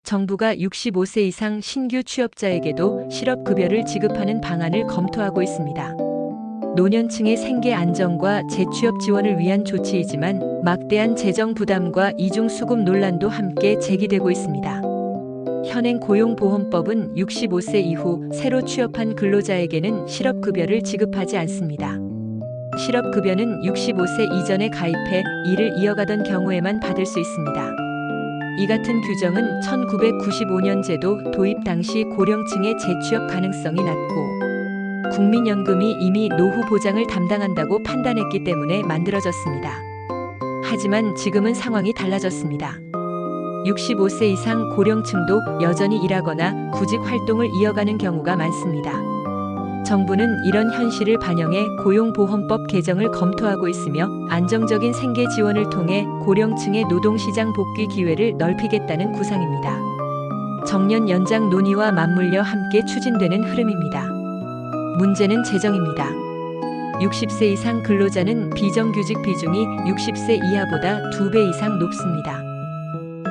정부가 65세 이상 신규 취업자에게도 실업급여를 지급하는 방안을 검토하고 있습니다. 노년층의 생계 안정과 재취업 지원을 위한 조치이지만 막대한 재정 부담과 이중 수급 논란도 함께 제기되고 있습니다. 현행 고용보험법은 65세 이후 새로 취업한 근로자에게는 실업급여를 지급하지 않습니다. 실업급여는 65세 이전에 가입해 일을 이어가던 경우에만 받을 수 있습니다. 이 같은 규정은 1995년 제도 도입 당시 고령층의 재취업 가능성이 낮고 국민연금이 이미 노후 보장을 담당한다고 판단했기 때문에 만들어졌습니다. 하지만 지금은 상황이 달라졌습니다. 65세 이상 고령층도 여전히 일하거나 구직 활동을 이어가는 경우가 많습니다. 정부는 이런 현실을 반영해 고용보험법 개정을 검토하고 있으며 안정적인 생계 지원을 통해 고령층의 노동시장 복귀 기회를 넓히겠다는 구상입니다. 정년 연장 논의와 맞물려 함께 추진되는 흐름입니다. 문제는 재정입니다. 60세 이상 근로자는 비정규직 비중이 60세 이하보다 2배 이상 높습니다.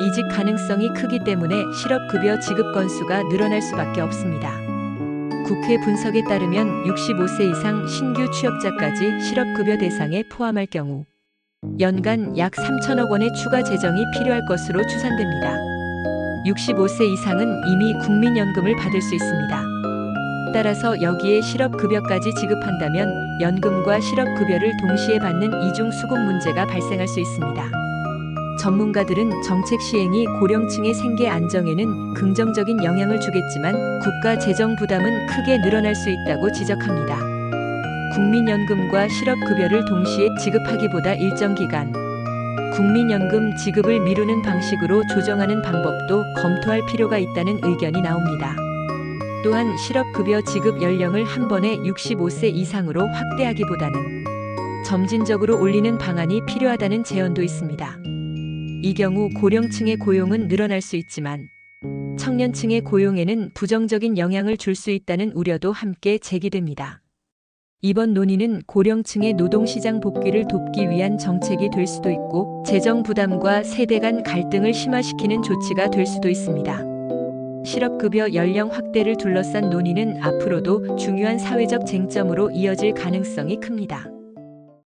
이직 가능성이 크기 때문에 실업급여 지급 건수가 늘어날 수밖에 없습니다. 국회 분석에 따르면 65세 이상 신규 취업자까지 실업급여 대상에 포함할 경우 연간 약 3천억 원의 추가 재정이 필요할 것으로 추산됩니다. 65세 이상은 이미 국민연금을 받을 수 있습니다. 따라서 여기에 실업급여까지 지급한다면 연금과 실업급여를 동시에 받는 이중수급 문제가 발생할 수 있습니다. 전문가들은 정책 시행이 고령층의 생계 안정에는 긍정적인 영향을 주겠지만 국가 재정 부담은 크게 늘어날 수 있다고 지적합니다. 국민연금과 실업급여를 동시에 지급하기보다 일정 기간 국민연금 지급을 미루는 방식으로 조정하는 방법도 검토할 필요가 있다는 의견이 나옵니다. 또한 실업급여 지급 연령을 한 번에 65세 이상으로 확대하기보다는 점진적으로 올리는 방안이 필요하다는 제언도 있습니다. 이 경우 고령층의 고용은 늘어날 수 있지만 청년층의 고용에는 부정적인 영향을 줄 수 있다는 우려도 함께 제기됩니다. 이번 논의는 고령층의 노동시장 복귀를 돕기 위한 정책이 될 수도 있고 재정 부담과 세대 간 갈등을 심화시키는 조치가 될 수도 있습니다. 실업급여 연령 확대를 둘러싼 논의는 앞으로도 중요한 사회적 쟁점으로 이어질 가능성이 큽니다.